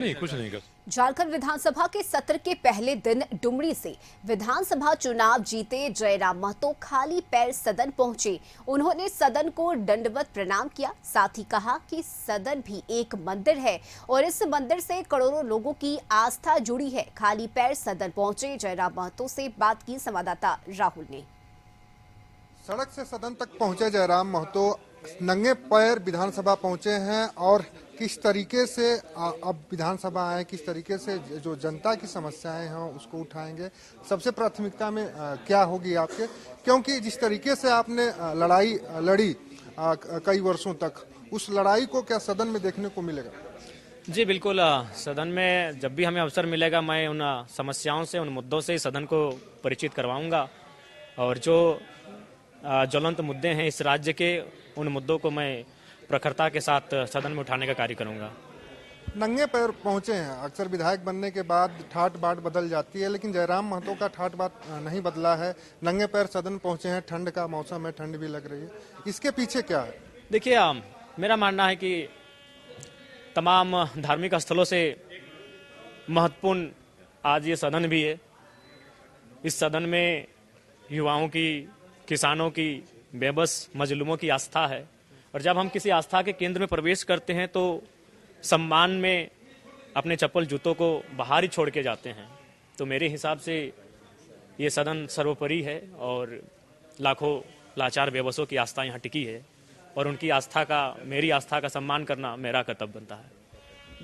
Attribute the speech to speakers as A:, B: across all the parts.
A: नहीं, कुछ नहीं कर।
B: झारखंड विधानसभा के सत्र के पहले दिन डुमरी से विधानसभा चुनाव जीते जयराम महतो खाली पैर सदन पहुंचे। उन्होंने सदन को दंडवत प्रणाम किया, साथ ही कहा कि सदन भी एक मंदिर है और इस मंदिर से करोड़ों लोगों की आस्था जुड़ी है। खाली पैर सदन पहुंचे जयराम महतो से बात की संवाददाता राहुल ने।
C: सड़क से सदन तक पहुंचे जयराम महतो नंगे पैर विधानसभा पहुंचे हैं और किस तरीके से अब विधानसभा आए, किस तरीके से जो जनता की समस्याएं हैं उसको उठाएंगे। सबसे प्राथमिकता में क्या होगी आपके, क्योंकि जिस तरीके से आपने लड़ाई लड़ी कई वर्षों तक, उस लड़ाई को क्या सदन में देखने को मिलेगा?
D: जी बिल्कुल, सदन में जब भी हमें अवसर मिलेगा मैं उन समस्याओं से, उन मुद्दों से सदन को परिचित करवाऊंगा और जो ज्वलंत मुद्दे हैं इस राज्य के, उन मुद्दों को मैं प्रखरता के साथ सदन में उठाने का कार्य करूंगा।
C: नंगे पैर पहुंचे हैं। अक्सर विधायक बनने के बाद ठाट बाट बदल जाती है, लेकिन जयराम महतो का ठाट बाट नहीं बदला है। नंगे पैर सदन पहुंचे हैं, ठंड का मौसम है, ठंड भी लग रही है। इसके पीछे क्या है?
D: देखिए, मेरा मानना है कि तमाम धार्मिक स्थलों से महत्वपूर्ण आज ये सदन भी है। इस सदन में युवाओं की, किसानों की, बेबस मजलूमों की आस्था है और जब हम किसी आस्था के केंद्र में प्रवेश करते हैं तो सम्मान में अपने चप्पल जूतों को बाहर ही छोड़ के जाते हैं। तो मेरे हिसाब से ये सदन सर्वोपरि है और लाखों लाचार बेबसों की आस्था यहाँ टिकी है और उनकी आस्था का, मेरी आस्था का सम्मान करना मेरा कर्तव्य बनता है।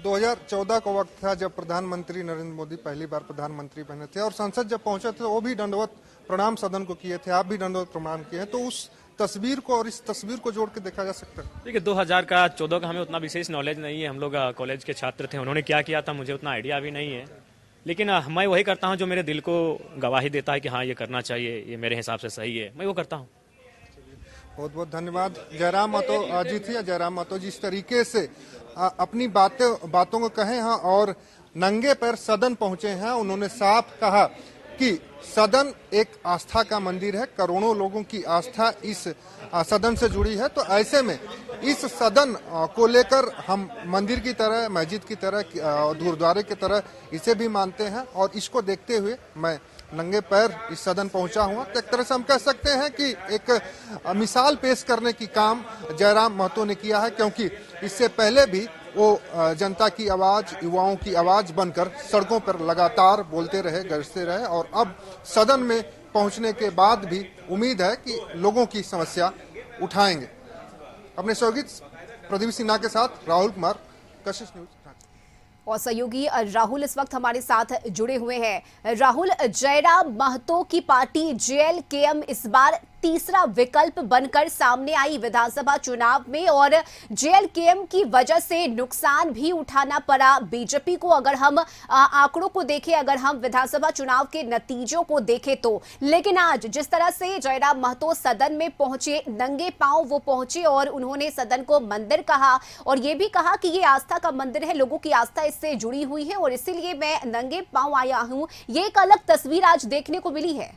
C: 2014 का वक्त था जब प्रधानमंत्री नरेंद्र मोदी पहली बार प्रधानमंत्री बने थे और संसद जब पहुंचे थे वो भी दंडवत प्रणाम सदन को किए थे, आप भी दंडवत प्रणाम किए हैं। तो उस तस्वीर को और इस तस्वीर को जोड़ के देखा जा सकता है।
D: देखिए, 2014 का हमें उतना विशेष नॉलेज नहीं है, हम लोग कॉलेज के छात्र थे, उन्होंने क्या किया था मुझे उतना आइडिया भी नहीं है, लेकिन मैं वही करता हूँ जो मेरे दिल को गवाही देता है कि हाँ ये करना चाहिए, ये मेरे हिसाब से सही है, मैं वो करता हूँ।
C: बहुत बहुत धन्यवाद। जयराम महतो जी थी। जयराम महतो जिस तरीके से अपनी बातों को कहे हैं और नंगे पैर सदन पहुंचे हैं, उन्होंने साफ कहा कि सदन एक आस्था का मंदिर है, करोड़ों लोगों की आस्था इस सदन से जुड़ी है। तो ऐसे में इस सदन को लेकर हम मंदिर की तरह, मस्जिद की तरह, गुरुद्वारे की तरह इसे भी मानते हैं और इसको देखते हुए मैं नंगे पैर इस सदन पहुंचा हुआ। तो एक तरह से हम कह सकते हैं कि एक मिसाल पेश करने की काम जयराम महतो ने किया है, क्योंकि इससे पहले भी वो जनता की आवाज, युवाओं की आवाज बनकर सड़कों पर लगातार बोलते रहे, गरजते रहे और अब सदन में पहुंचने के बाद भी उम्मीद है कि लोगों की समस्या उठाएंगे। अपने सहयोगी प्रदीप सिन्हा के साथ राहुल कुमार, कशिश न्यूज।
B: और सहयोगी राहुल इस वक्त हमारे साथ जुड़े हुए हैं। राहुल, जयराम महतो की पार्टी जेएलकेएम इस बार तीसरा विकल्प बनकर सामने आई विधानसभा चुनाव में और जेएलकेएम की वजह से नुकसान भी उठाना पड़ा बीजेपी को। अगर हम आंकड़ों को देखें, अगर हम विधानसभा चुनाव के नतीजों को देखें तो, लेकिन आज जिस तरह से जयराम महतो सदन में पहुंचे, नंगे पांव वो पहुंचे और उन्होंने सदन को मंदिर कहा और ये भी कहा कि ये आस्था का मंदिर है, लोगों की आस्था इससे जुड़ी हुई है और इसीलिए मैं नंगे पांव आया हूं। ये एक अलग तस्वीर आज देखने को मिली है।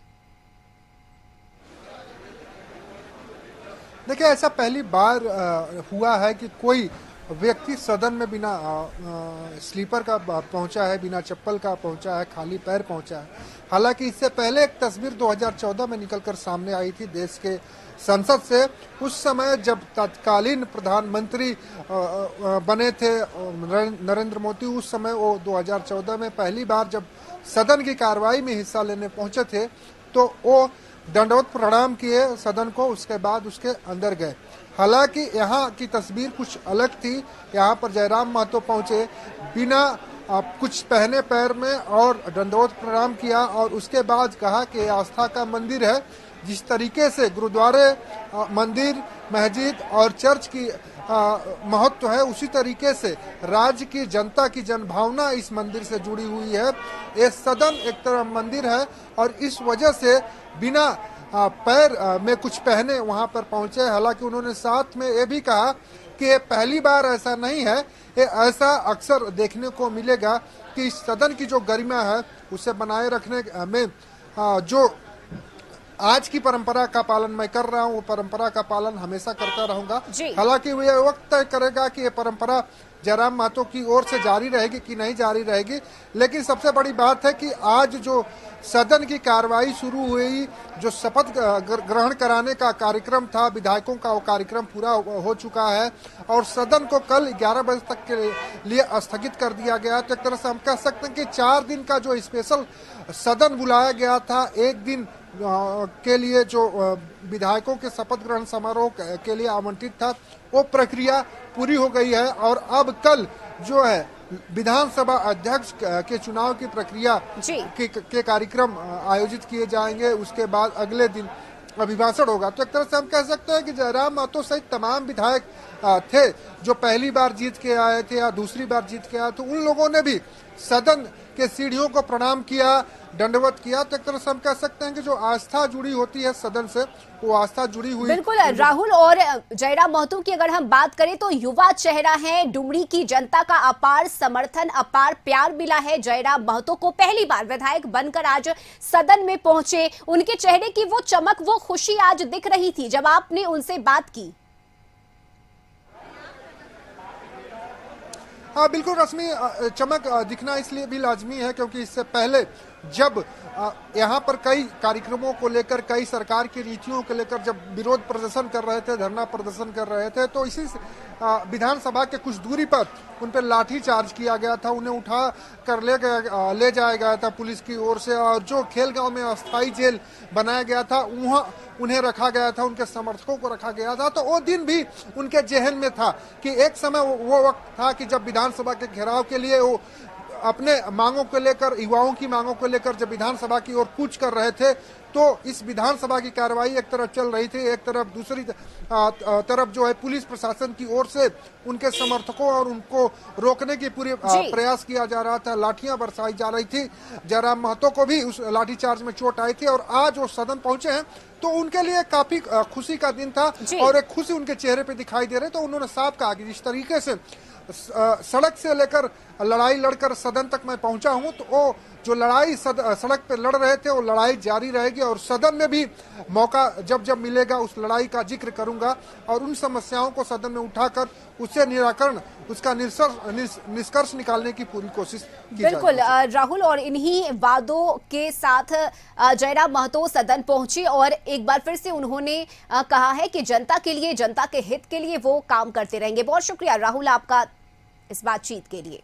C: देखिए, ऐसा पहली बार हुआ है कि कोई व्यक्ति सदन में बिना स्लीपर का पहुंचा है, बिना चप्पल का पहुंचा है, खाली पैर पहुंचा है। हालांकि इससे पहले एक तस्वीर 2014 में निकलकर सामने आई थी देश के संसद से। उस समय जब तत्कालीन प्रधानमंत्री बने थे नरेंद्र मोदी, उस समय वो 2014 में पहली बार जब सदन की कार्रवाई में हिस्सा लेने पहुंचे थे तो वो दंडवत प्रणाम किए सदन को, उसके बाद उसके अंदर गए। हालांकि यहाँ की तस्वीर कुछ अलग थी। यहाँ पर जयराम महतो पहुंचे बिना कुछ पहने पैर में और दंडवत प्रणाम किया और उसके बाद कहा कि आस्था का मंदिर है। जिस तरीके से गुरुद्वारे, मंदिर, मस्जिद और चर्च की महत्व है, उसी तरीके से राज्य की जनता की जनभावना इस मंदिर से जुड़ी हुई है। ये सदन एक तरह मंदिर है और इस वजह से बिना पैर में कुछ पहने वहां पर पहुंचे। हालांकि उन्होंने साथ में ये भी कहा कि ये पहली बार ऐसा नहीं है, ये ऐसा अक्सर देखने को मिलेगा कि इस सदन की जो गरिमा है उसे बनाए रखने में जो आज की परंपरा का पालन मैं कर रहा हूं, वो परंपरा का पालन हमेशा करता रहूंगा।
B: जी।
C: हालांकि वो ये वक्त तय करेगा कि ये परंपरा जयराम महतो की ओर से जारी रहेगी कि नहीं जारी रहेगी। लेकिन सबसे बड़ी बात है कि आज जो सदन की कार्रवाई शुरू हुई, जो शपथ ग्रहण कराने का कार्यक्रम था विधायकों का, वो कार्यक्रम पूरा हो चुका है और सदन को कल 11 बजे तक के लिए स्थगित कर दिया गया। तो एक तरह से हम कह सकते हैं कि 4 दिन का जो स्पेशल सदन बुलाया गया था, एक दिन के लिए जो विधायकों के शपथ ग्रहण समारोह के लिए आवंटित था, वो प्रक्रिया पूरी हो गई है और अब कल जो है विधानसभा अध्यक्ष के चुनाव की प्रक्रिया के कार्यक्रम आयोजित किए जाएंगे। उसके बाद अगले दिन अभिभाषण होगा। तो एक तरह से हम कह सकते हैं कि जयराम महतो सहित तमाम विधायक थे जो पहली बार जीत के आए थे या दूसरी बार जीत के आए थे, उन लोगों ने भी सदन के सीढ़ियों को प्रणाम किया, दंडवत किया। तो एक तरह से हम कह सकते हैं कि जो आस्था जुड़ी होती है सदन से, वो आस्था जुड़ी हुई।
B: बिल्कुल राहुल, और जयराम महतो की अगर हम बात करें तो युवा चेहरा है, डुमरी की जनता का अपार समर्थन, अपार प्यार मिला है जयराम महतो को। पहली बार विधायक बनकर आज सदन में पहुंचे, उनके चेहरे की वो चमक, वो खुशी आज दिख रही थी जब आपने उनसे बात की।
C: हाँ बिल्कुल रश्मि, चमक दिखना इसलिए भी लाजमी है क्योंकि इससे पहले जब यहाँ पर कई कार्यक्रमों को लेकर, कई सरकार की नीतियों को लेकर जब विरोध प्रदर्शन कर रहे थे, धरना प्रदर्शन कर रहे थे, तो इसी विधानसभा के कुछ दूरी पर उन पर लाठी चार्ज किया गया था, उन्हें उठा कर ले जाया गया था पुलिस की ओर से। और जो खेलगांव में अस्थायी जेल बनाया गया था, वहाँ उन्हें रखा गया था, उनके समर्थकों को रखा गया था। तो वो दिन भी उनके जहन में था कि एक समय वो वक्त था कि जब विधानसभा के घेराव के लिए वो अपने मांगों को लेकर, युवाओं की मांगों को लेकर जब विधानसभा की ओर कूच कर रहे थे, तो इस विधानसभा की कार्रवाई एक तरफ चल रही थी, एक तरफ दूसरी तरफ जो है पुलिस प्रशासन की ओर से उनके समर्थकों और उनको रोकने की पूरी प्रयास किया जा रहा था, लाठियां बरसाई जा रही थी। जयराम महतो को भी उस लाठीचार्ज में चोट आई थी और आज वो सदन पहुंचे हैं तो उनके लिए काफी खुशी का दिन था और एक खुशी उनके चेहरे पे दिखाई दे रही। तो उन्होंने साफ कहा कि जिस तरीके से सड़क से लेकर लड़ाई लड़कर सदन तक मैं पहुंचा हूं, तो वो जो लड़ाई सड़क पे लड़ रहे थे वो लड़ाई जारी रहेगी और सदन में भी मौका जब जब मिलेगा उस लड़ाई का जिक्र करूंगा और उन समस्याओं को सदन में उठाकर उससे निराकरण, उसका निष्कर्ष निकालने की पूरी कोशिश की जाएगी।
B: बिल्कुल राहुल, और इन्हीं वादों के साथ जयराम महतो सदन पहुंचे और एक बार फिर से उन्होंने कहा है कि जनता के लिए, जनता के हित के लिए वो काम करते रहेंगे। बहुत शुक्रिया राहुल आपका इस बातचीत के लिए।